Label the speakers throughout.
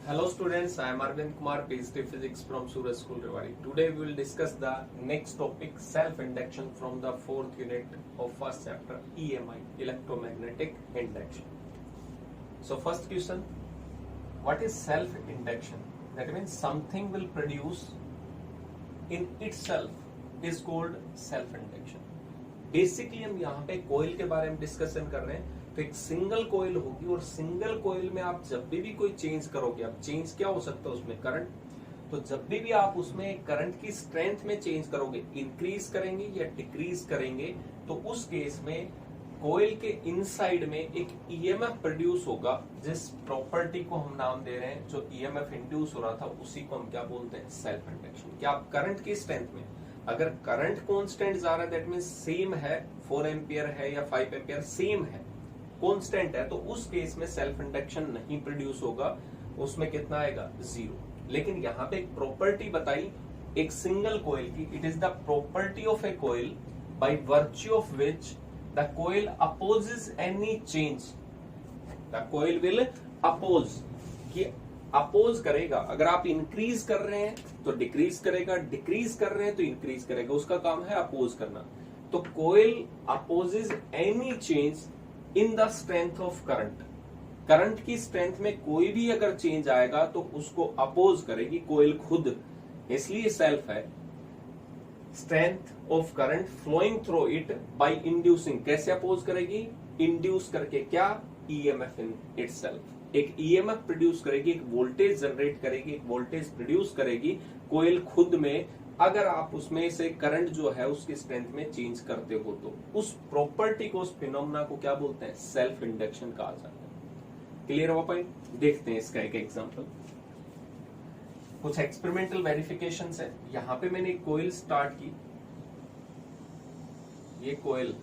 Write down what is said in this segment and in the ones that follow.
Speaker 1: Hello students, I am Arvind Kumar, PhD Physics from Suraj School, Rewari. Today we will discuss the next topic, self-induction from the 4th unit of first chapter, EMI, electromagnetic induction. So first question, what is self-induction? That means something will produce in itself is called self-induction. Basically हम यहाँ पे कोयल के बारे में discussion कर रहे हैं। तो एक सिंगल कोयल होगी और सिंगल कोयल में आप जब भी कोई चेंज करोगे, अब चेंज क्या हो सकता है उसमें, करंट। तो जब भी आप उसमें करंट की स्ट्रेंथ में चेंज करोगे, इंक्रीज करेंगे या डिक्रीज करेंगे, तो उस केस में कोयल के इनसाइड में एक ईएमएफ प्रोड्यूस होगा, जिस प्रॉपर्टी को हम नाम दे रहे हैं, जो ईएमएफ इंड्यूस हो रहा था उसी को हम क्या बोलते हैं, सेल्फ इंडक्शन। क्या आप करंट की स्ट्रेंथ में अगर करंट कांस्टेंट जा रहा है, दैट मींस सेम है, 4 एम्पियर है या 5 एम्पियर सेम है, कांस्टेंट है, तो उस केस में सेल्फ इंडक्शन नहीं प्रोड्यूस होगा, उसमें कितना आएगा, 0। लेकिन यहाँ पे एक प्रॉपर्टी बताई एक सिंगल कोयल की, it is the property of a coil by virtue of which the coil opposes any change. The coil will oppose, कि अपोज करेगा। अगर आप इंक्रीज कर रहे हैं तो डिक्रीज करेगा, डिक्रीज कर रहे हैं तो इंक्रीज करेगा, उसका काम है अपोज करना। तो coil opposes any change in the strength of current. Current की स्ट्रेंथ में कोई भी अगर चेंज आएगा तो उसको अपोज करेगी कोयल खुद, इसलिए सेल्फ है। Strength of current flowing through it by inducing, कैसे अपोज करेगी, इंड्यूस करके, क्या, ईएमएफ इन इटसेल्फ। एक ईएमएफ प्रोड्यूस करेगी, एक वोल्टेज जनरेट करेगी, एक वोल्टेज प्रोड्यूस करेगी कोयल खुद में, अगर आप उसमें से करंट जो है उसकी स्ट्रेंथ में चेंज करते हो तो उस प्रॉपर्टी को, उस फिनोमेना को क्या बोलते हैं, सेल्फ इंडक्शन कहा जाता है। क्लियर हुआ पॉइंट? देखते हैं इसका एक एग्जांपल। कुछ एक्सपेरिमेंटल वेरिफिकेशन है। यहां पे मैंने एक कोयल स्टार्ट की, ये कोयल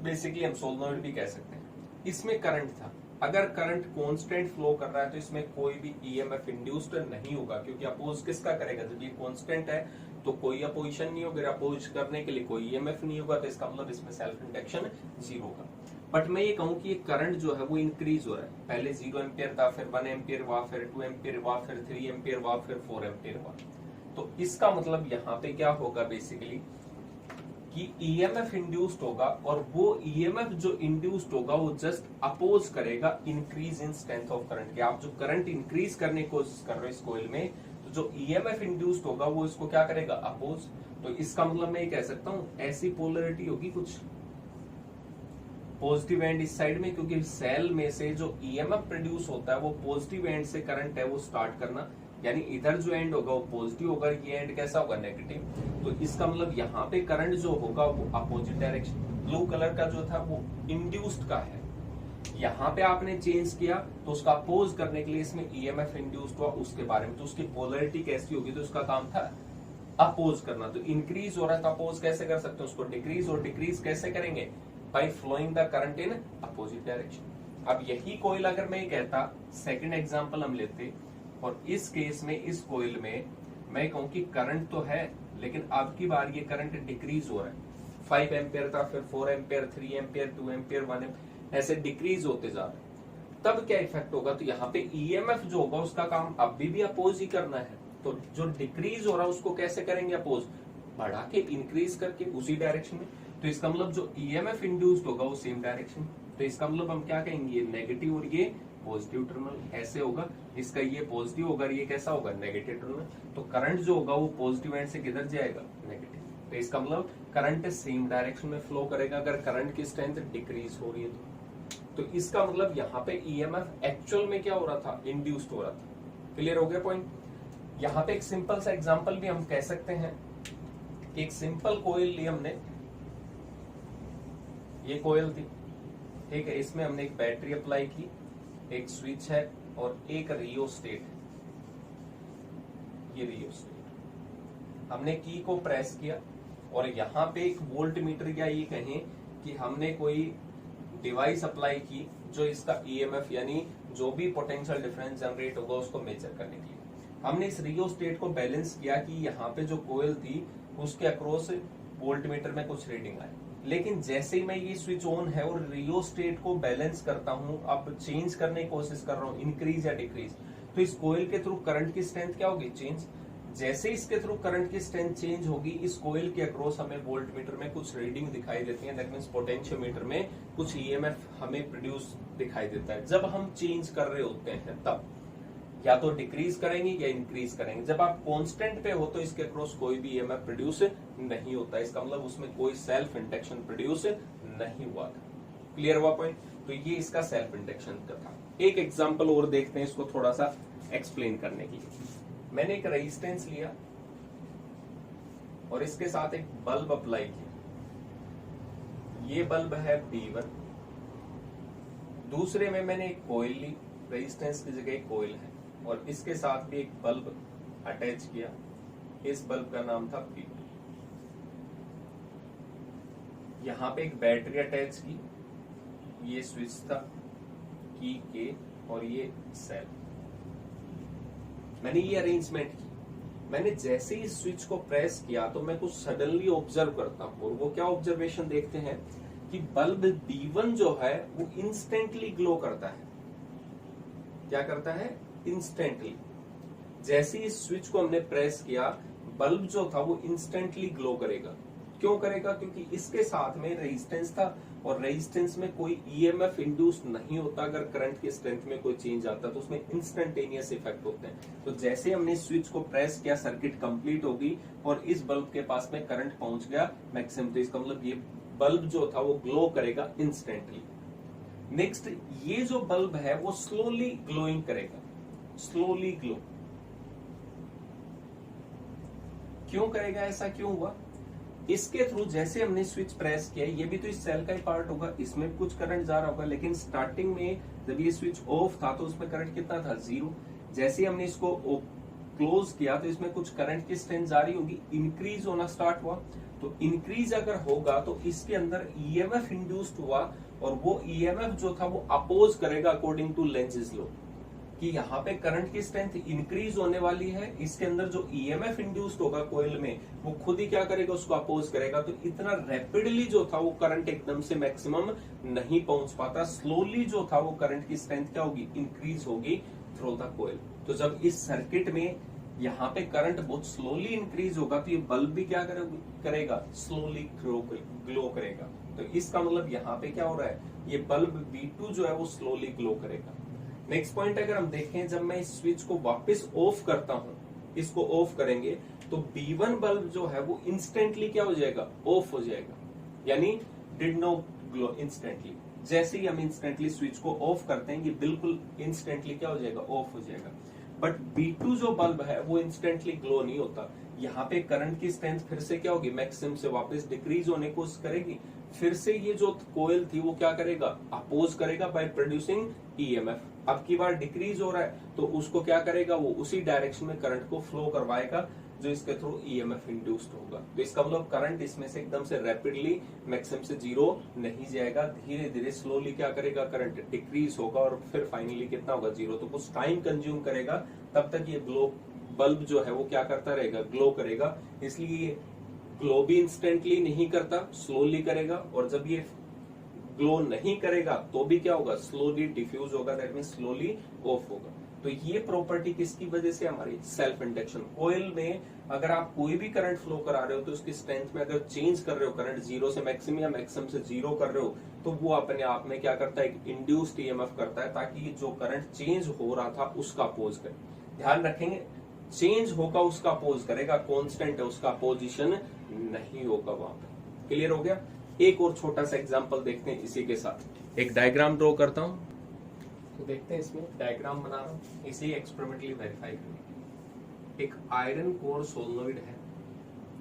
Speaker 1: बेसिकली हम सोलनॉइड भी कह सकते हैं, इसमें करंट था। अगर करंट कांस्टेंट फ्लो कर रहा है तो इसमें कोई भी ईएमएफ इंड्यूस्ड नहीं होगा, क्योंकि अपोज किसका करेगा, जब ये कांस्टेंट है तो कोई अपोजिशन नहीं होगा, अपोज करने के लिए कोई ईएमएफ नहीं होगा, तो इसका मतलब इसमें सेल्फ इंडक्शन 0 होगा। बट मैं ये कहूं कि ये करंट जो है वो इंक्रीज हो रहा है, पहले 0 एम्पियर था, फिर 1 एम्पियर हुआ, फिर 2 एम्पियर हुआ, फिर 3 एम्पियर हुआ, फिर 4 एम्पियर हुआ। तो इसका मतलब यहाँ पे क्या होगा बेसिकली कि ईएमएफ इंड्यूस्ड होगा, और वो ईएमएफ जो इंड्यूस्ड होगा वो जस्ट अपोज करेगा increase in strength of current के। आप जो करंट इंक्रीज करने की कोशिश कर रहे हो इस कोयल में, तो जो ईएमएफ इंड्यूस्ड होगा वो इसको क्या करेगा, अपोज। तो इसका मतलब मैं ये कह सकता हूं ऐसी पोलरिटी होगी, कुछ पॉजिटिव एंड इस साइड में, क्योंकि सेल में से जो ईएमएफ प्रोड्यूस होता है वो पॉजिटिव एंड से करंट है वो स्टार्ट करना, यानी इधर जो एंड होगा वो पॉजिटिव होगा, ये एंड कैसा होगा, नेगेटिव। तो इसका मतलब यहाँ पे करंट जो होगा वो अपोजिट डायरेक्शन, ब्लू कलर का जो था वो इंड्यूस्ड का है। यहाँ पे आपने चेंज किया तो उसका अपोज करने के लिए इसमें ईएमएफ इंड्यूस्ड हुआ, उसके बारे में, तो उसकी पोलरिटी कैसी होगी, तो उसका काम था अपोज करना। तो इंक्रीज हो रहा है तो अपोज कैसे कर सकते हैं उसको, डिक्रीज, और डिक्रीज कैसे करेंगे, by flowing the current in opposite direction. अब यही कोयल अगर मैं कहता, सेकेंड एग्जाम्पल हम लेते, और इस केस में इस कोयल में मैं कहूं कि करंट तो है, लेकिन अब की बार ये करंट डिक्रीज हो रहा है। 5 एम्पियर था, फिर 4 एम्पियर, 3 एम्पियर, 2 एम्पियर, 1 एम्पियर, ऐसे डिक्रीज होते जा रहे हैं। तब क्या इफेक्ट होगा, तो यहाँ पे ईएमएफ जो होगा उसका काम अभी भी अपोज ही करना है। तो जो डिक्रीज हो रहा है उसको कैसे करेंगे, अपोज, बढ़ा के, इंक्रीज करके उसी डायरेक्शन में। तो इसका मतलब जो ईएमएफ इंड्यूस्ड होगा वो सेम डायरेक्शन। तो इसका मतलब हम क्या कहेंगे, ये नेगेटिव और ये पॉजिटिव टर्मिनल, ऐसे होगा। इसका ये पॉजिटिव होगा, ये कैसा होगा, नेगेटिव टर्मिनल। तो करंट जो होगा वो पॉजिटिव एंड से किधर जाएगा, नेगेटिव। तो इसका मतलब करंट सेम डायरेक्शन में फ्लो करेगा अगर करंट की स्ट्रेंथ डिक्रीज हो रही है तो इसका मतलब यहाँ पे ईएमएफ एक्चुअल में क्या हो रहा था, इंड्यूस्ड हो रहा था। क्लियर हो गया पॉइंट? यहाँ पे एक सिंपल सा एग्जाम्पल भी हम कह सकते हैं। एक सिंपल कोयल ली हमने, ये कोयल थी, ठीक है, इसमें हमने एक बैटरी अप्लाई की, एक स्विच है और एक रियोस्टेट है। ये रियोस्टेट, हमने की को प्रेस किया और यहाँ पे एक वोल्ट मीटर, या ये कहें कि हमने कोई डिवाइस अप्लाई की जो इसका ईएमएफ यानी जो भी पोटेंशियल डिफरेंस जनरेट होगा उसको मेजर करने के लिए। हमने इस रियोस्टेट को बैलेंस किया कि यहाँ पे जो कोयल थी उसके अक्रॉस वोल्ट मीटर में कुछ रीडिंग आए, लेकिन जैसे ही मैं ये स्विच ऑन है और रियोस्टेट को बैलेंस करता हूं, अब चेंज करने की कोशिश कर रहा हूं, इंक्रीज या डिक्रीज, तो इस कोयल के थ्रू करंट की स्ट्रेंथ क्या होगी, चेंज। जैसे इसके थ्रू करंट की स्ट्रेंथ चेंज होगी, इस कोयल के अक्रॉस हमें वोल्ट मीटर में कुछ रीडिंग दिखाई देती है, दैट मींस पोटेंशियोमीटर में कुछ ईएमएफ हमें प्रोड्यूस दिखाई देता है। जब हम चेंज कर रहे होते हैं तब या तो डिक्रीज करेंगे या इंक्रीज करेंगे। जब आप कांस्टेंट पे हो तो इसके अक्रॉस कोई भी ईएमएफ प्रोड्यूस नहीं होता, इसका मतलब उसमें कोई सेल्फ इंडक्शन प्रोड्यूस नहीं हुआ था। क्लियर हुआ पॉइंट? तो ये इसका सेल्फ इंडक्शन का था। एक एग्जांपल और देखते हैं इसको थोड़ा सा एक्सप्लेन करने के लिए। मैंने एक रेजिस्टेंस लिया और इसके साथ एक बल्ब अप्लाई किया। ये बल्ब है B1। दूसरे में मैंने एक कॉइल ली, रेजिस्टेंस की जगह एक कॉइल है, और इसके साथ भी एक बल्ब अटैच किया। इस बल्ब का नाम था B2। यहां पे एक बैटरी अटैच की, ये स्विच था की के, और ये सेल। मैंने ये अरेंजमेंट की। मैंने जैसे ही स्विच को प्रेस किया तो मैं कुछ सडनली ऑब्जर्व करता हूं, और वो क्या ऑब्जर्वेशन देखते हैं कि बल्ब B1 जो है वो इंस्टेंटली ग्लो करता है। क्या करता है? इंस्टेंटली। जैसे ही स्विच को हमने प्रेस किया, बल्ब जो था वो इंस्टेंटली ग्लो करेगा। क्यों करेगा? क्योंकि इसके साथ में रेजिस्टेंस था, और रेजिस्टेंस में कोई ईएमएफ इंड्यूस नहीं होता। अगर करंट की स्ट्रेंथ में कोई चेंज आता है तो उसमें इंस्टेंटेनियस इफेक्ट होते हैं। तो जैसे हमने स्विच को प्रेस किया, सर्किट कंप्लीट होगी और इस बल्ब के पास में करंट पहुंच गया मैक्सिमम। तो इसका मतलब ये बल्ब जो था वो ग्लो करेगा इंस्टेंटली। नेक्स्ट, ये जो बल्ब है वो स्लोली ग्लोइंग करेगा, स्लोली ग्लो। क्यों करेगा? ऐसा क्यों हुआ? इसके थ्रू जैसे हमने स्विच प्रेस किया, ये भी तो इस सेल का ही पार्ट होगा, इसमें कुछ करंट जा रहा होगा, लेकिन स्टार्टिंग में जब ये स्विच ऑफ था तो उसमें करंट कितना था? 0। जैसे हमने इसको क्लोज किया तो इसमें कुछ करंट की स्ट्रेंथ जारी होगी, इंक्रीज होना स्टार्ट हुआ। तो इंक्रीज अगर होगा तो इसके अंदर ईएमएफ इंड्यूस्ड हुआ, और वो ईएमएफ जो था वो अपोज करेगा अकॉर्डिंग टू लेंज़ेस लॉ, कि यहाँ पे करंट की स्ट्रेंथ इंक्रीज होने वाली है। इसके अंदर जो ईएमएफ इंड्यूस्ड होगा कोयल में, वो खुद ही क्या करेगा? उसको अपोज करेगा। तो इतना रैपिडली जो था वो करंट एकदम से मैक्सिमम नहीं पहुंच पाता। स्लोली जो था वो करंट की स्ट्रेंथ क्या होगी? इंक्रीज होगी थ्रू द कोयल। तो जब इस सर्किट में यहाँ पे करंट बहुत स्लोली इंक्रीज होगा तो ये बल्ब भी क्या करेगा? स्लोली ग्लो करेगा। तो इसका मतलब यहाँ पे क्या हो रहा है? ये बल्ब B2 जो है वो स्लोली ग्लो करेगा। नेक्स्ट पॉइंट अगर हम देखें, जब मैं इस स्विच को वापस ऑफ करता हूं, इसको ऑफ करेंगे तो B1 बल्ब जो है वो इंस्टेंटली क्या हो जाएगा? ऑफ हो जाएगा, यानी डिड नॉट ग्लो इंस्टेंटली। जैसे ही हम इंस्टेंटली स्विच को ऑफ करते हैं, ये बिल्कुल इंस्टेंटली क्या हो जाएगा? ऑफ हो जाएगा। बट B2 जो बल्ब है वो इंस्टेंटली ग्लो नहीं होता। यहाँ पे करंट की स्ट्रेंथ फिर से क्या होगी? मैक्सिमम से वापस डिक्रीज होने की कोशिश करेगी। फिर से ये जो कोयल थी वो क्या करेगा? अपोज करेगा बाय प्रोड्यूसिंग ईएमएफ। अब की बार डिक्रीज हो रहा है तो उसको क्या करेगा? वो उसी डायरेक्शन में करंट को फ्लो करवाएगा जो इसके थ्रू ईएमएफ इंड्यूस्ड होगा। तो इसका मतलब करंट इसमें से एकदम से रैपिडली मैक्सिमम से 0 नहीं जाएगा, धीरे धीरे स्लोली क्या करेगा? करंट डिक्रीज होगा, और फिर फाइनली कितना होगा? 0। तो कुछ टाइम कंज्यूम करेगा, तब तक ये बल्ब जो है वो क्या करता रहेगा? ग्लो करेगा। इसलिए ग्लो भी इंस्टेंटली नहीं करता, स्लोली करेगा, और जब ये ग्लो नहीं करेगा तो भी क्या होगा? स्लोली डिफ्यूज होगा, दैट मींस स्लोली ऑफ होगा। तो ये प्रॉपर्टी किसकी वजह से? हमारी सेल्फ इंडक्शन। कोयल में अगर आप कोई भी करंट फ्लो करा रहे हो तो उसकी स्ट्रेंथ में अगर चेंज कर रहे हो, करंट 0 से मैक्सिमम या मैक्सिमम से 0 कर रहे हो, तो वो अपने आप में क्या करता है? एक इंड्यूस्ड ईएमएफ करता है, ताकि जो करंट चेंज हो रहा था उसका अपोज करे। ध्यान रखेंगे, चेंज होगा उसका अपोज करेगा, कांस्टेंट है उसका अपोजिशन नहीं होगा वहां पे। क्लियर हो गया? एक और छोटा सा एग्जांपल देखते हैं इसी के साथ। एक डायग्राम ड्रॉ करता हूं, तो देखते हैं इसमें डायग्राम बना रहा हूं, इसे एक्सपेरिमेंटली वेरीफाई करेंगे। एक आयरन कोर सोलनॉइड है,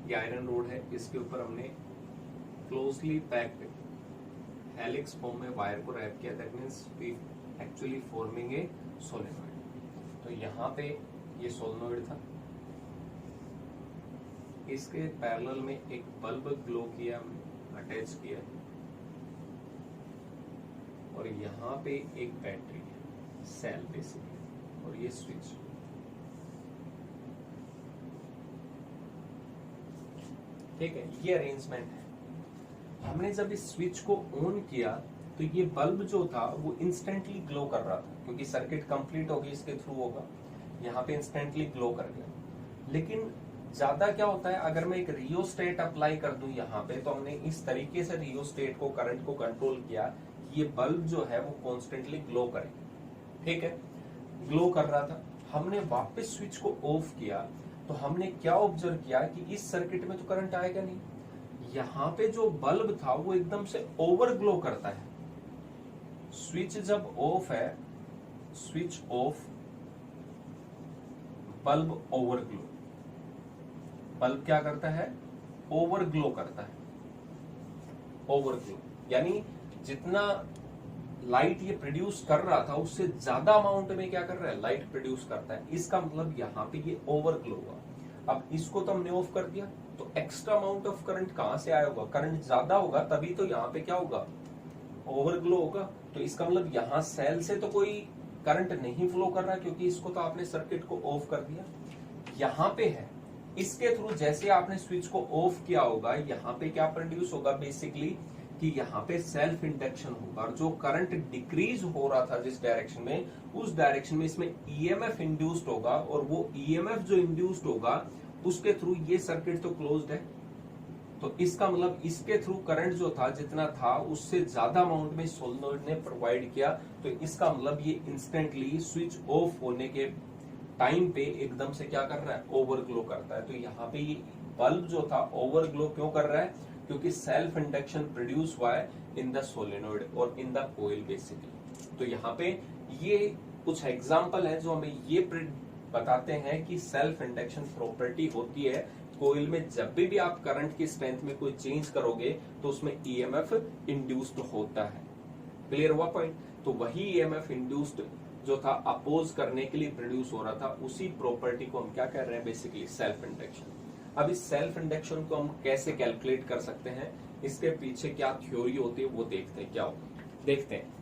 Speaker 1: ये आयरन रोड है, इसके ऊपर हमने क्लोजली पैक्ड हेलिक्स फॉर्म में वायर को रैप किया, that means we actually forming a solenoid. तो यहाँ पे ये सोलनॉइड था, इसके पैरेलल में एक बल्ब ग्लो किया, अटैच किया, और यहाँ पे एक बैटरी है, सेल बेसिकली, और ये स्विच। ठीक है, ये अरेंजमेंट है। हमने जब इस स्विच को ऑन किया तो ये बल्ब जो था वो इंस्टेंटली ग्लो कर रहा था, क्योंकि सर्किट कंप्लीट होगी इसके थ्रू होगा, यहाँ पे इंस्टेंटली ग्लो कर गया। लेकिन ज्यादा क्या होता है, अगर मैं एक रियोस्टेट अप्लाई कर दूं यहाँ पे, तो हमने इस तरीके से रियोस्टेट को, करंट को कंट्रोल किया, ये बल्ब जो है वो कॉन्स्टेंटली ग्लो करे। ठीक है, ग्लो कर रहा था। हमने वापस स्विच को ऑफ किया तो हमने क्या ऑब्जर्व किया कि इस सर्किट में तो करंट आएगा नहीं, यहाँ पे जो बल्ब था वो एकदम से ओवर ग्लो करता है। स्विच जब ऑफ है, switch off, bulb over glow, bulb क्या करता है, ओवर ग्लो करता है। ओवर ग्लो यानी जितना लाइट ये प्रोड्यूस कर रहा था उससे ज्यादा अमाउंट में क्या कर रहा है, लाइट प्रोड्यूस करता है। इसका मतलब यहाँ पे ये ओवर ग्लो हुआ। अब इसको तो हमने ऑफ कर दिया, तो एक्स्ट्रा अमाउंट ऑफ करंट कहां से आया होगा, करंट ज्यादा होगा तभी तो यहाँ पे क्या होगा, ओवर ग्लो होगा। तो इसका मतलब यहाँ सेल से तो कोई करंट नहीं फ्लो कर रहा, क्योंकि इसको तो आपने सर्किट को ऑफ कर दिया। यहाँ पे है, इसके थ्रू जैसे आपने स्विच को ऑफ किया होगा, यहाँ पे क्या प्रोड्यूस होगा बेसिकली कि यहाँ पे सेल्फ इंडक्शन होगा, और जो करंट डिक्रीज हो रहा था जिस डायरेक्शन में, उस डायरेक्शन में इसमें ईएमएफ इंड्यूस्ड होगा, और वो ईएमएफ जो इंड्यूस्ड होगा उसके थ्रू ये सर्किट तो क्लोज्ड है। तो इसका मतलब इसके थ्रू करंट जो था जितना था उससे ज्यादा अमाउंट में सोलेनोइड ने प्रोवाइड किया। तो इसका मतलब ये इंस्टेंटली स्विच ऑफ होने के टाइम पे एकदम से क्या कर रहा है, ओवर ग्लो करता है। तो यहाँ पे ये बल्ब जो था ओवर ग्लो क्यों कर रहा है, क्योंकि सेल्फ इंडक्शन प्रोड्यूस हुआ है इन द सोलेनोइड और इन द कोइल बेसिकली। तो यहाँ पे ये कुछ एग्जांपल है जो हमें ये बताते हैं कि सेल्फ इंडक्शन प्रॉपर्टी होती है कोइल में। जब भी आप करंट की स्ट्रेंथ में कोई चेंज करोगे तो उसमें ईएमएफ इंड्यूस्ड होता है। क्लियर हुआ पॉइंट? तो वही ईएमएफ इंड्यूस्ड जो था अपोज करने के लिए प्रोड्यूस हो रहा था, उसी प्रॉपर्टी को हम क्या कह रहे हैं, बेसिकली सेल्फ इंडक्शन। अब इस सेल्फ इंडक्शन को हम कैसे कैलकुलेट कर सकते हैं, इसके पीछे क्या थ्योरी होती है वो देखते हैं। क्या होगा देखते हैं।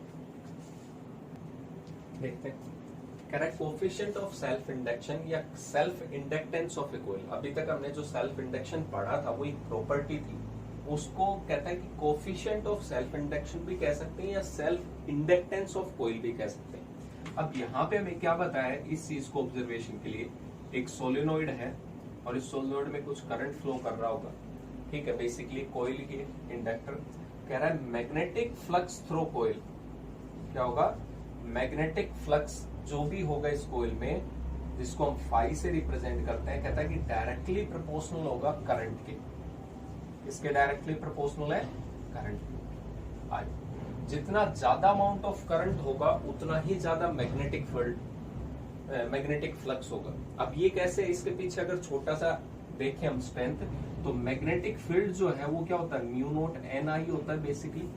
Speaker 1: Correct, coefficient of self induction या self inductance of a coil. अभी तक हमने जो सेल्फ इंडक्शन पढ़ा था वो एक प्रॉपर्टी थी, उसको कहता है कि कोएफिशिएंट ऑफ सेल्फ इंडक्शन भी कह सकते हैं या सेल्फ इंडक्टेंस ऑफ कोइल भी कह सकते हैं। अब यहाँ पे हमें क्या बताया इस चीज को ऑब्जर्वेशन के लिए, एक सोलेनोइड है और इस सोलेनोइड में कुछ करंट फ्लो कर रहा होगा। ठीक है, बेसिकली कोइल के इंडक्टर कह रहा है मैग्नेटिक फ्लक्स थ्रू कोइल। क्या होगा, मैग्नेटिक फ्लक्स जो भी होगा इस कोइल में, जिसको हम फाई से रिप्रेजेंट करते हैं, कहता है कि डायरेक्टली प्रोपोर्शनल होगा करंट के। इसके डायरेक्टली प्रोपोर्शनल है करंट के। आज जितना ज्यादा अमाउंट ऑफ करंट होगा उतना ही ज्यादा मैग्नेटिक फील्ड, मैग्नेटिक फ्लक्स होगा। अब ये कैसे, इसके पीछे अगर छोटा सा देखें हम स्ट्रेंथ, तो मैग्नेटिक फील्ड जो है वो क्या होता है, म्यू नॉट एन आई होता है basically,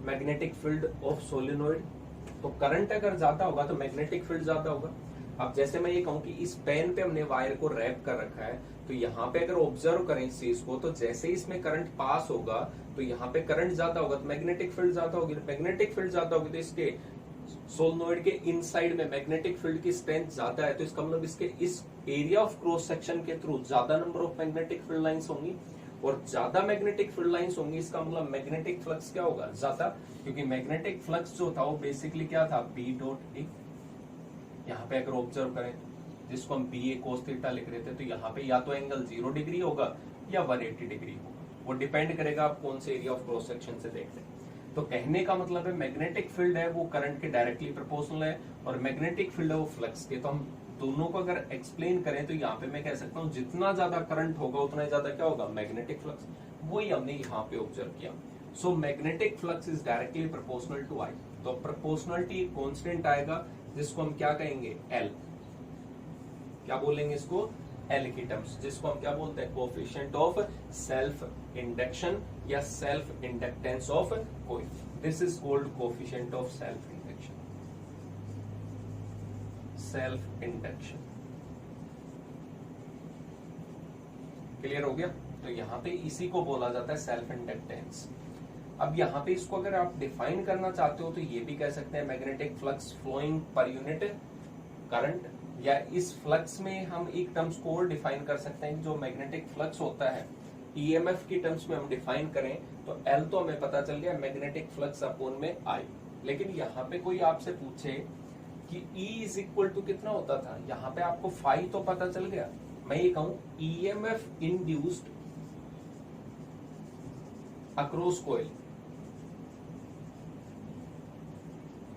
Speaker 1: magnetic field of solenoid. तो करंट अगर ज्यादा होगा तो मैग्नेटिक फील्ड ज्यादा होगा। अब जैसे मैं ये कहूं कि इस पेन पे हमने वायर को रैप कर रखा है, तो यहाँ पे अगर ऑब्जर्व करें इस चीज को, तो जैसे इसमें करंट पास होगा तो यहाँ पे करंट ज्यादा होगा, तो मैग्नेटिक फील्ड ज्यादा होगी। मैग्नेटिक फील्ड ज्यादा होगी तो इसके सोलेनोइड के इनसाइड में मैग्नेटिक फील्ड की स्ट्रेंथ ज्यादा है, तो इसका मतलब इसके इस एरिया ऑफ क्रॉस सेक्शन के थ्रू ज्यादा number of magnetic field lines होंगी, और ज्यादा मैग्नेटिक फील्ड लाइंस होंगी, इसका मतलब मैग्नेटिक फ्लक्स क्या होगा, ज्यादा। क्योंकि मैग्नेटिक फ्लक्स जो था वो बेसिकली क्या था, बी डॉट ए। यहाँ पे अगर ऑब्जर्व करें, जिसको हम बी ए कोस थीटा लिख रहे थे, तो यहाँ पे या तो एंगल 0 डिग्री होगा या 180 डिग्री होगा, वो डिपेंड करेगा आप कौन से एरिया ऑफ क्रॉस सेक्शन से देख रहे हैं। तो कहने का मतलब है मैग्नेटिक फील्ड है वो करंट के डायरेक्टली प्रोपोर्शनल है, और मैग्नेटिक फील्ड है वो फ्लक्स के। तो हम दोनों को अगर एक्सप्लेन करें तो यहाँ पे मैं कह सकता हूँ जितना ज्यादा करंट होगा उतना ज्यादा क्या होगा, मैग्नेटिक फ्लक्स। वही हमने यहाँ पे ऑब्जर्व किया। So magnetic flux is directly proportional to I. तो प्रोपोर्शनलिटी कॉन्स्टेंट आएगा, जिसको हम क्या कहेंगे, एल। क्या बोलेंगे इसको, एल की टर्म्स, जिसको हम क्या बोलते हैं, कोएफिशिएंट ऑफ सेल्फ इंडक्शन या self inductance of coil. This is called coefficient of self induction, self induction. Clear हो गया? तो यहाँ पे इसी को बोला जाता है सेल्फ इंडक्टेंस। अब यहाँ पे इसको अगर आप डिफाइन करना चाहते हो तो ये भी कह सकते हैं magnetic flux flowing per unit current, या इस फ्लक्स में हम एक टर्म्स को और डिफाइन कर सकते हैं, जो मैग्नेटिक फ्लक्स होता है ईएमएफ की टर्म्स में हम डिफाइन करें तो एल तो हमें पता चल गया, मैग्नेटिक फ्लक्स अपॉन में आई। लेकिन यहाँ पे कोई आपसे पूछे कि E इज इक्वल टू कितना होता था, यहाँ पे आपको फाई तो पता चल गया। मैं ये कहूं ईएमएफ इंड्यूस्ड अक्रॉस कॉइल,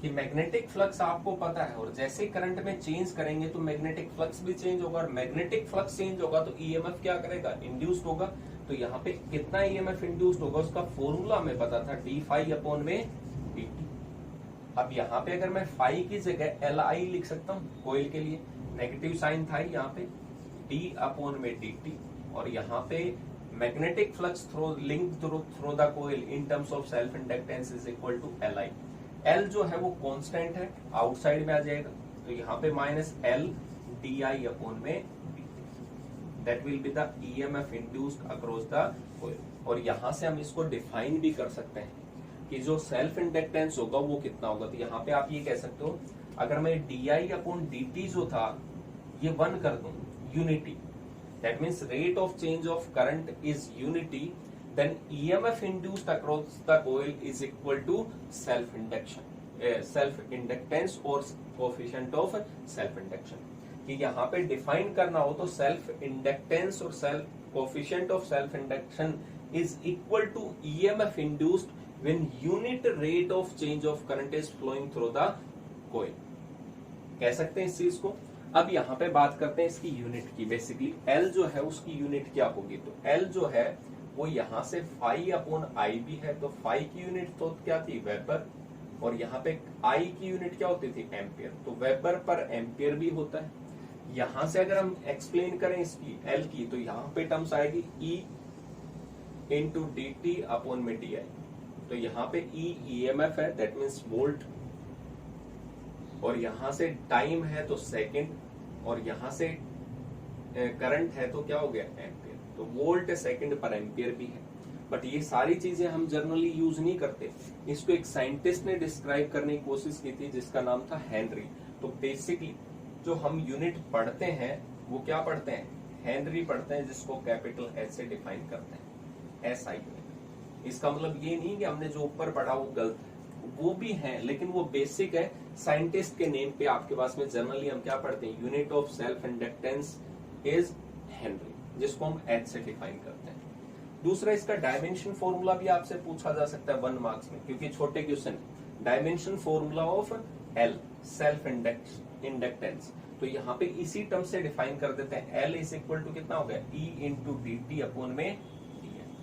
Speaker 1: कि मैग्नेटिक फ्लक्स आपको पता है और जैसे करंट में चेंज करेंगे तो मैग्नेटिक फ्लक्स भी चेंज होगा, और मैग्नेटिक फ्लक्स चेंज होगा तो ईएमएफ क्या करेगा, इंड्यूस्ड होगा। तो यहाँ पे कितना ईएमएफ इंड्यूस्ड होगा उसका फॉर्मूला हमें पता था, डी फाई अपॉन में dt। अब यहाँ पे अगर मैं फाई की जगह एल आई लिख सकता हूँ कोयल के लिए, नेगेटिव साइन था यहाँ पे, डी अपॉन में dt, और यहाँ पे magnetic flux through link through the coil in terms of self inductance is equal to L I. L जो है वो कांस्टेंट है, आउटसाइड में आ जाएगा, तो यहाँ पे minus L D I upon में that will be the EMF induced across the coil. और यहाँ से हम इसको डिफाइन भी कर सकते हैं कि जो सेल्फ इंडक्टेंस होगा वो कितना होगा। तो यहाँ पे आप ये कह सकते हो, अगर मैं D I upon D T जो था ये 1 कर दूं, unity, that means rate of change of current is unity, then EMF induced across the coil is equal to self inductance और coefficient of self induction। कि यहाँ पे डिफाइन करना हो तो सेल्फ इंडक्टेंस और self coefficient of self induction is equal to EMF induced when unit rate of change of current is flowing through the coil। कह सकते हैं इस चीज को। अब यहाँ पे बात करते हैं इसकी यूनिट की। बेसिकली L जो है उसकी यूनिट क्या होगी, तो L जो है वो यहाँ से फाई अपॉन आई भी है, तो फाई की यूनिट तो क्या थी, वेबर, और यहाँ पे आई की यूनिट क्या होती थी, एम्पियर, तो वेबर पर एम्पियर भी होता है। यहाँ से अगर हम एक्सप्लेन करें इसकी एल की, तो यहाँ पे टर्म्स आएगी E into D T upon में डी आई। तो यहाँ पे ई ईएमएफ है, दैट मीन्स वोल्ट, और यहाँ से टाइम है तो सेकेंड, और यहाँ से करंट है तो क्या हो गया, एम्पियर। तो वोल्ट सेकंड पर एम्पियर भी है, बट ये सारी चीजें हम जनरली यूज नहीं करते। इसको एक साइंटिस्ट ने डिस्क्राइब करने की कोशिश की थी जिसका नाम था हेनरी। तो बेसिकली जो हम यूनिट पढ़ते हैं वो क्या पढ़ते हैं, हेनरी पढ़ते हैं, जिसको कैपिटल एच से डिफाइन करते हैं, एस आई यूनिट। इसका मतलब ये नहीं कि हमने जो ऊपर पढ़ा वो गलत, वो भी है, लेकिन वो बेसिक है। साइंटिस्ट के नेम पे आपके पास में जनरली हम क्या पढ़ते हैं, unit of self inductance is Henry, जिसको हम एच से डिफाइन करते हैं। दूसरा, इसका डायमेंशन फॉर्मूला भी आपसे पूछा जा सकता है 1 मार्क्स में, क्योंकि छोटे question. Dimension formula of L, self inductance, तो यहाँ पे इसी टर्म से डिफाइन कर देते हैं। एल इज इक्वल टू कितना हो गया, E into D T upon में डी एन।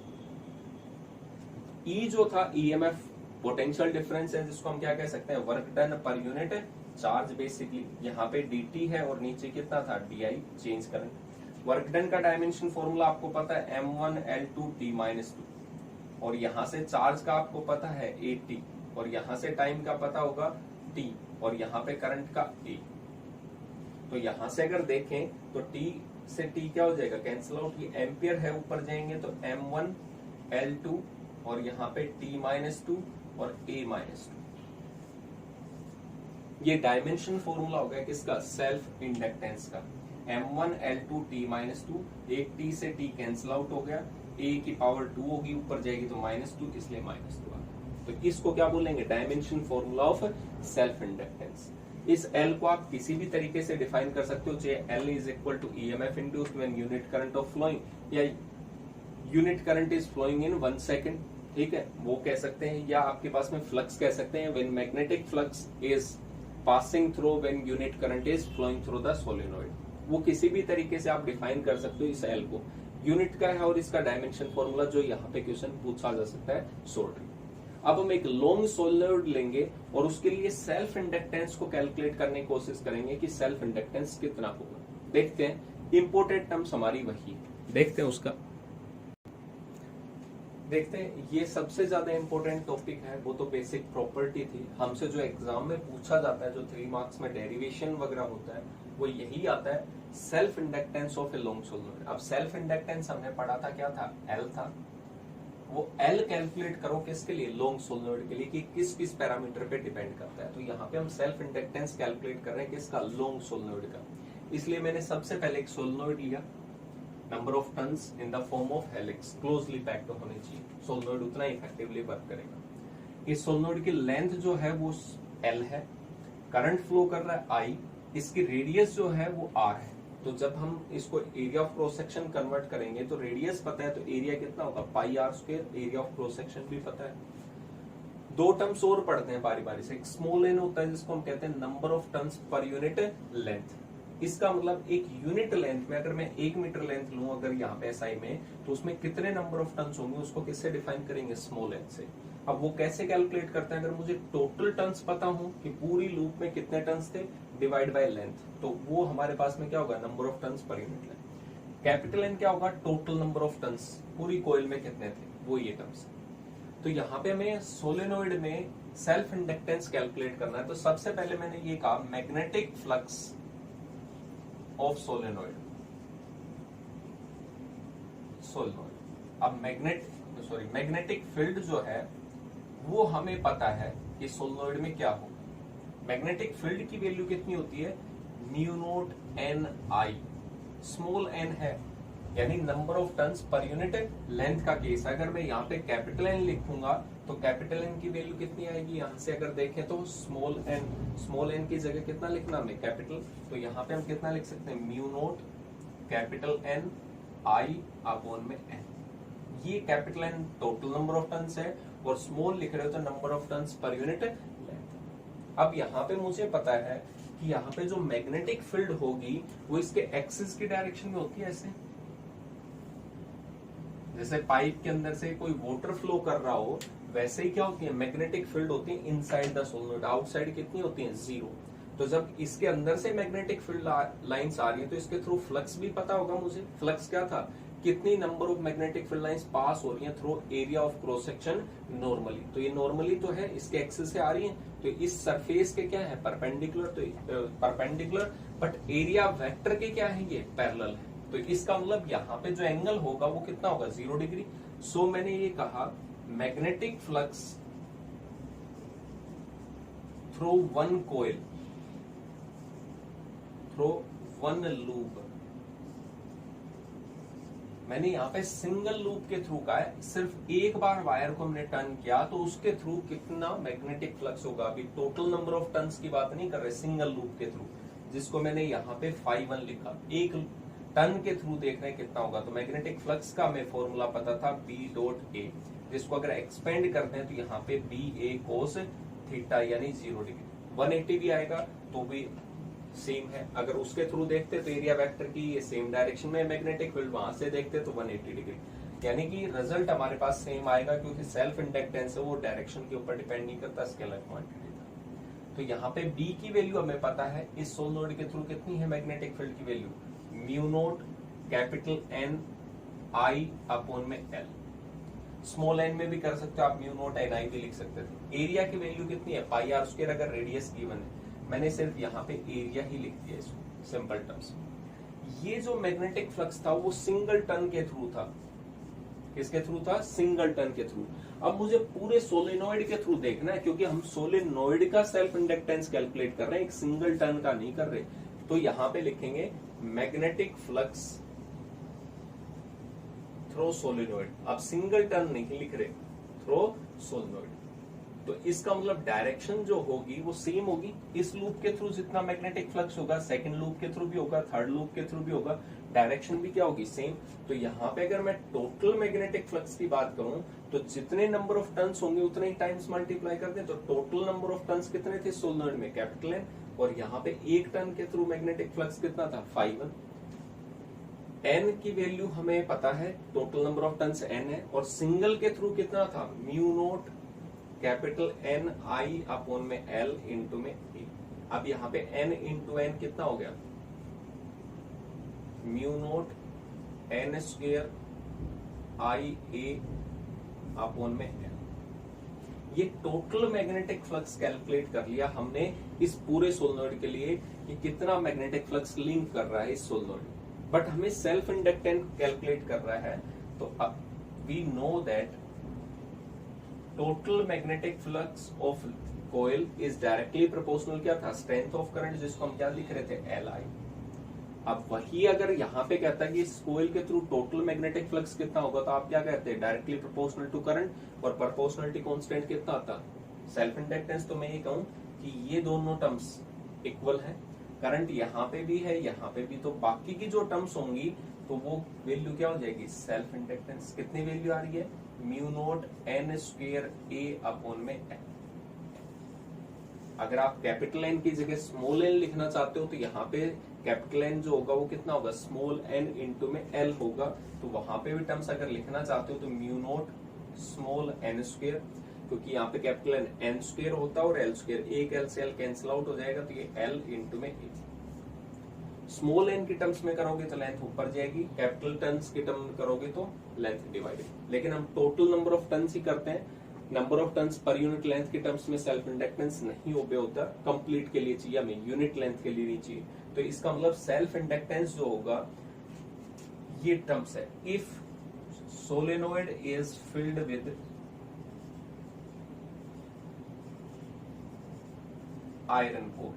Speaker 1: ई जो था ईएमएफ पोटेंशियल डिफरेंस है, जिसको हम क्या कह सकते हैं, work done per unit charge. Basically यहाँ पे dt है और नीचे कितना था, di, change current. Work done का डायमेंशन फॉर्मूला आपको पता है m1L2t-2, और यहाँ से चार्ज का आपको पता है 80, और यहाँ से टाइम का पता होगा t, और यहाँ पे करंट का a। तो यहाँ से अगर देखें तो t से t क्या हो जाएगा, कैंसिल आउट। ये एम्पियर है, ऊपर जाएंगे तो m1L2 और यहाँ पे t-2 और a-2। ये डायमेंशन फॉर्मूला हो गया किसका, सेल्फ इंडक्टेंस का। m1L2t-2, एक t से t कैंसिल आउट हो गया, a की पावर 2 होगी, ऊपर जाएगी तो -2, इसलिए -2 आ गया। तो इसको क्या बोलेंगे, dimension formula of self inductance. इस L को आप किसी भी तरीके से डिफाइन कर सकते हो, चाहे L is equal to EMF induced when unit current of flowing, या unit current is flowing in 1 second, ठीक है, वो कह सकते हैं, या आपके पास में फ्लक्स कह सकते हैं, when magnetic flux is passing through when unit current is flowing through the solenoid. वो किसी भी तरीके से आप डिफाइन कर सकते हो इस एल को। यूनिट का है और इसका डायमेंशन फॉर्मूला जो यहाँ पे क्वेश्चन पूछा जा सकता है, सोल्व। अब हम एक लॉन्ग सोलेनोइड लेंगे और उसके लिए सेल्फ इंडक्टेंस को कैलकुलेट करने की कोशिश करेंगे कि सेल्फ इंडक्टेंस कितना होगा। देखते हैं, इंपोर्टेंट टर्म्स हमारी वही, देखते हैं उसका। देखते हैं, ये सबसे ज्यादा इंपॉर्टेंट टॉपिक है, वो तो बेसिक प्रॉपर्टी थी। हमसे जो एग्जाम में पूछा जाता है, जो 3 मार्क्स में डेरिवेशन वगैरह होता है, वो यही आता है, self inductance of a long solenoid. अब सेल्फ इंडक्टेंस हमने पढ़ा था, क्या था, एल था। वो एल कैलकुलेट करो किसके लिए, लॉन्ग सोलेनोइड के लिए, कि किस किस पैरामीटर पे डिपेंड करता है। तो यहाँ पे हम सेल्फ इंडक्टेंस कैलकुलेट कर रहे हैं किसका, लॉन्ग सोलेनोइड का। इसलिए मैंने सबसे पहले एक सोलेनोइड लिया, number of turns in the form of helix closely packed होने चाहिए, सोलेनोइड उतना इफेक्टिवली वर्क करेगा। इस सोलेनोइड की लेंथ जो है वो L है, करंट फ्लो कर रहा है I, इसकी रेडियस जो है वो R है। तो जब हम इसको area of cross section convert करेंगे तो रेडियस पता है तो एरिया कितना होगा pi r square, area of cross section भी पता है। दो टर्म्स और पढ़ते हैं बारी बारी से। एक स्मॉल एन होता है जिसको हम कहते हैं number of turns per unit length. इसका मतलब एक यूनिट लेंथ में अगर मैं 1 मीटर लेंथ लूं अगर यहाँ पे एसआई में, तो उसमें कितने नंबर ऑफ टर्न्स होंगे उसको किससे डिफाइन करेंगे, स्मॉल एन से। अब वो कैसे कैलकुलेट करते हैं, अगर मुझे टोटल टर्न्स पता हो कि पूरी लूप में कितने टर्न्स थे डिवाइड बाय लेंथ, तो वो हमारे पास में क्या होगा, number of turns per unit length. Capital N क्या होगा, टोटल नंबर ऑफ टर्न्स पूरी कोयल में कितने थे, वो ये टर्म्स। तो यहाँ पे हमें सोलेनोइड में सेल्फ इंडक्टेंस कैलकुलेट करना है। तो सबसे पहले मैंने ये कहा मैग्नेटिक फ्लक्स ऑफ सोलेनोइड। अब मैग्नेटिक फील्ड जो है वो हमें पता है कि सोलेनोइड में क्या होगा। मैग्नेटिक फील्ड की वैल्यू कितनी होती है, म्यू नोट एन आई, स्मॉल एन है यानी number of turns per unit length का केस है। अगर मैं यहाँ पे कैपिटल एन लिखूंगा तो कैपिटल एन की वैल्यू कितनी आएगी, यहाँ से अगर देखें तो स्मॉल एन की जगह कितना लिखना हमें, कैपिटल। तो यहाँ पे हम कितना लिख सकते हैं, mu naught capital N I upon में एन। ये capital N total number of turns है और स्मॉल लिख रहे हो तो number of turns per unit length. अब यहाँ पे मुझे पता है कि यहाँ पे जो मैग्नेटिक फील्ड होगी वो इसके एक्सिस की डायरेक्शन में होती है, ऐसे जैसे पाइप के अंदर से कोई वाटर फ्लो कर रहा हो वैसे ही क्या होती है, मैग्नेटिक फील्ड होती है इनसाइड द सोलेनोइड। आउटसाइड कितनी होती है, 0। तो जब इसके अंदर से मैग्नेटिक फील्ड लाइंस आ रही है तो इसके थ्रू फ्लक्स भी पता होगा मुझे। फ्लक्स क्या था, कितनी number of magnetic field lines pass हो रही हैं through area of cross section normally. तो ये नॉर्मली तो है, इसके एक्सिस से आ रही है, तो इस सरफेस के क्या है, परपेंडिकुलर। तो परपेंडिकुलर बट एरिया वेक्टर के क्या है, ये पैरेलल है। तो इसका मतलब यहाँ पे जो एंगल होगा वो कितना होगा, 0 डिग्री। सो मैंने ये कहा मैग्नेटिक फ्लक्स थ्रू वन कोयल थ्रू वन लूप। मैंने यहाँ पे सिंगल लूप के थ्रू का है, सिर्फ एक बार वायर को हमने टर्न किया तो उसके थ्रू कितना मैग्नेटिक फ्लक्स होगा। अभी टोटल नंबर ऑफ टर्न्स की बात नहीं कर रहे, सिंगल लूप के थ्रू, जिसको मैंने यहाँ पे φ1 लिखा। एक टर्न के थ्रू देख रहे हैं कितना होगा। तो मैग्नेटिक फ्लक्स का हमें फॉर्मूला पता था B.A, जिसको अगर एक्सपेंड करते हैं तो यहाँ पे BA cos थीटा यानी 0 डिग्री। 180 भी आएगा तो भी सेम है। अगर उसके थ्रू देखते तो एरिया वेक्टर की ये सेम डायरेक्शन में मैग्नेटिक फील्ड, वहां से देखते तो 180 डिग्री। यानी कि रिजल्ट हमारे पास सेम आएगा क्योंकि सेल्फ इंडक्टेंस है वो डायरेक्शन के ऊपर डिपेंड नहीं करता, स्केलर क्वांटिटी था। तो यहाँ पे B की वैल्यू हमें पता है, इस सोलेनोइड के थ्रू कितनी है मैग्नेटिक फील्ड की value, mu naught capital N I upon में एल। स्मॉल एन में भी कर सकते हो आप, म्यू नोट एन आई भी लिख सकते थे। एरिया की वैल्यू कितनी है, पाई आर स्क्वायर, अगर रेडियस गिवन है। मैंने सिर्फ यहाँ पे एरिया ही लिख दिया इसको सिंपल टर्म्स। ये जो मैग्नेटिक फ्लक्स था वो सिंगल टर्न के थ्रू था। किसके थ्रू था, सिंगल टर्न के थ्रू। अब मुझे पूरे सोलेनोइड के थ्रू देखना है क्योंकि हम सोलेनोइड का सेल्फ इंडक्टेंस कैलकुलेट कर रहे हैं, एक सिंगल टर्न का नहीं कर रहे। तो यहाँ पे लिखेंगे मैग्नेटिक फ्लक्स थ्रू सोलेनोइड। अब सिंगल टर्न नहीं लिख रहे, थ्रू सोलेनोइड। तो इसका मतलब डायरेक्शन जो होगी वो सेम होगी। इस लूप के थ्रू जितना मैग्नेटिक फ्लक्स होगा सेकंड लूप के थ्रू भी होगा, थर्ड लूप के थ्रू भी होगा, डायरेक्शन भी क्या होगी, सेम। तो यहाँ पे अगर मैं टोटल मैग्नेटिक फ्लक्स की बात करूं तो जितने नंबर ऑफ टर्न्स होंगे उतने ही टाइम्स मल्टीप्लाई कर दें। तो टोटल नंबर ऑफ टर्न्स कितने थे सोलेनोइड में, कैपिटल एन, और यहाँ पे एक टर्न के थ्रू मैग्नेटिक फ्लक्स कितना था, φ1। एन की वैल्यू हमें पता है, total number of turns N है, और सिंगल के थ्रू कितना था, mu naught capital N I upon में एल इंटू में ए। अब यहाँ पे एन इंटू एन कितना हो गया, म्यू नोट एन स्क्वेयर आई ए अपॉन में एल। ये टोटल मैग्नेटिक फ्लक्स कैलकुलेट कर लिया हमने इस पूरे सोलेनोइड के लिए कि कितना मैग्नेटिक फ्लक्स लिंक कर रहा है इस सोलेनोइड। बट हमें सेल्फ इंडक्टेंस कैलकुलेट कर रहा है, तो अब we know that total magnetic flux of coil is directly proportional क्या था, स्ट्रेंथ ऑफ करंट, जिसको हम क्या लिख रहे थे, Li। अब वही अगर यहाँ पे कहता है कि इस कोयल के थ्रू टोटल मैग्नेटिक फ्लक्स कितना होगा, तो आप क्या कहते हैं, डायरेक्टली प्रोपोर्शनल टू करंट। और प्रोपोर्शनलिटी कांस्टेंट कितना आता, सेल्फ इंडक्टेंस। तो मैं ये कहूँ कि ये दोनों टर्म्स इक्वल है, करंट यहाँ पे भी है यहाँ पे भी, तो बाकी की जो टर्म्स होंगी तो वो वैल्यू क्या हो जाएगी, सेल्फ इंडक्टेंस। कितनी वैल्यू आ रही है, म्यू नोट एन स्क्वायर ए अपॉन में एन। अगर आप कैपिटल एन की जगह स्मॉल एन लिखना चाहते हो तो यहाँ पे कैपिटल एन जो होगा वो कितना होगा, स्मॉल एन इंटू में एल होगा। तो वहां पे भी टर्म्स अगर लिखना चाहते हो तो mu naught small N square, क्योंकि यहाँ पे कैपिटल एन स्क्वायर होता है और एल स्क्वायर, एक एल से एल कैंसिल आउट हो जाएगा, तो ये एल इंटू में ए। स्मॉल एन की टर्म्स में करोगे तो लेंथ ऊपर जाएगी, कैपिटल टर्म्स की टर्म करोगे तो लेंथ डिवाइडेड। लेकिन हम टोटल नंबर ऑफ टर्न्स ही करते हैं, number of turns per unit length की टर्म्स में सेल्फ इंडक्टेंस नहीं ओबे होता, कंप्लीट के लिए चाहिए हमें, यूनिट लेंथ के लिए नहीं चाहिए। तो इसका मतलब सेल्फ इंडक्टेंस जो होगा ये टर्म्स है, if solenoid is filled with iron core,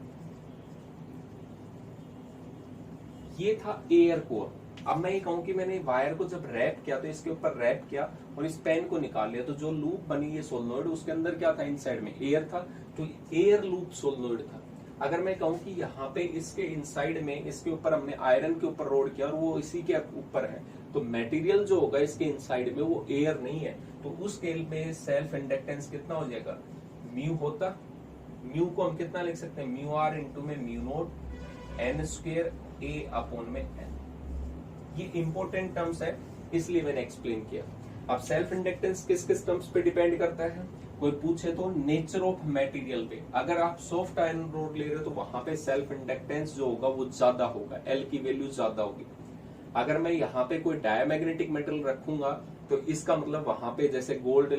Speaker 1: ये था एयर कोर। अब मैं ये कहूं कि मैंने वायर को जब रैप किया तो इसके ऊपर रैप किया और इस पेन को निकाल लिया, तो जो लूप बनी है सोलेनोइड, उसके अंदर क्या था, इनसाइड में एयर था, तो एयर लूप सोलेनोइड था। अगर मैं कहूं कि यहाँ पे इसके इनसाइड में इसके ऊपर हमने आयरन के ऊपर रोड किया और वो इसी के ऊपर है, तो मटेरियल जो होगा इसके इनसाइड में वो एयर नहीं है, तो उस केस में सेल्फ इंडक्टेंस कितना हो जाएगा, म्यू होता। म्यू को हम कितना लिख सकते हैं, म्यू आर इंटू में म्यू नोट एन स्क्वायर ए अपॉन में एन। ये इंपॉर्टेंट टर्म्स है इसलिए मैंने एक्सप्लेन किया। अब सेल्फ इंडक्टेंस किस किस टर्म्स पे डिपेंड करता है, कोई पूछे तो नेचर ऑफ मटेरियल पे। अगर आप सॉफ्ट आयरन रोड ले रहे हो तो वहां पे सेल्फ इंडक्टेंस जो होगा वो ज्यादा होगा, एल की वैल्यू ज्यादा होगी। अगर मैं यहाँ पे कोई डायमैग्नेटिक मेटल रखूंगा तो इसका मतलब वहां पे जैसे गोल्ड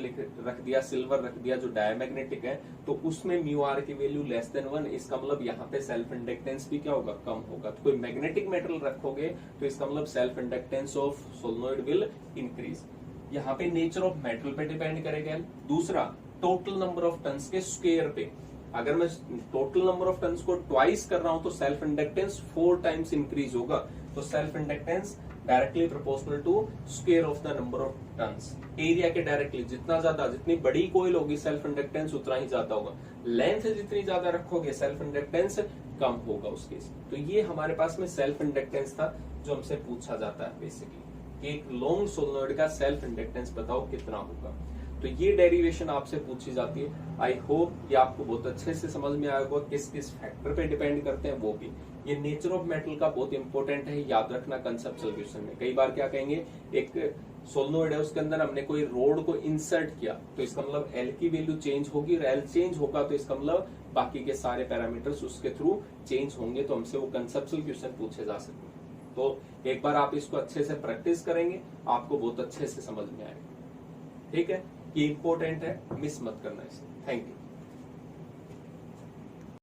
Speaker 1: रख दिया, सिल्वर रख दिया जो डायमैग्नेटिक है, तो उसमें म्यू आर की वैल्यू लेस देन 1, इसका मतलब यहाँ पे सेल्फ इंडक्टेंस भी क्या होगा, कम होगा। तो कोई मैग्नेटिक मेटल रखोगे तो इसका मतलब self inductance of solenoid will increase. यहाँ पे नेचर ऑफ मेटल पे डिपेंड करेगा। दूसरा, टोटल नंबर ऑफ टन्स के स्क्वायर पे। अगर मैं टोटल नंबर ऑफ टन्स को ट्वाइस कर रहा हूं तो सेल्फ इंडक्टेंस 4 टाइम्स इंक्रीज होगा। तो self inductance directly proportional to square of the number of turns. Area के डायरेक्टली जितना ज्यादा, जितनी बड़ी कोयल होगी सेल्फ इंडक्टेंस उतना ही ज्यादा होगा। लेंथ जितनी ज्यादा रखोगे सेल्फ इंडक्टेंस कम होगा उस केस। तो ये हमारे पास में सेल्फ इंडक्टेंस था जो हमसे पूछा जाता है बेसिकली, कि एक लॉन्ग सोलेनोइड का सेल्फ इंडक्टेंस बताओ कितना होगा। तो ये डेरिवेशन आपसे पूछी जाती है। आई होप ये आपको बहुत अच्छे से समझ में आएगा, किस किस फैक्टर पे डिपेंड करते हैं वो भी। ये नेचर ऑफ मेटल का बहुत इंपॉर्टेंट है, याद रखना कंसेप्चुअल क्वेश्चन में। कई बार क्या कहेंगे, एक सोलेनोइड है उसके अंदर हमने कोई रोड को इंसर्ट किया तो इसका मतलब एल की वैल्यू चेंज होगी, और एल चेंज होगा तो इसका मतलब बाकी के सारे पैरामीटर्स उसके थ्रू चेंज होंगे, तो हमसे वो कंसेप्चुअल क्वेश्चन पूछे जा सकते हैं। तो एक बार आप इसको अच्छे से प्रैक्टिस करेंगे आपको बहुत अच्छे से समझ में आएगा। ठीक है, ये इंपॉर्टेंट है, मिस मत करना इसे। Thank you.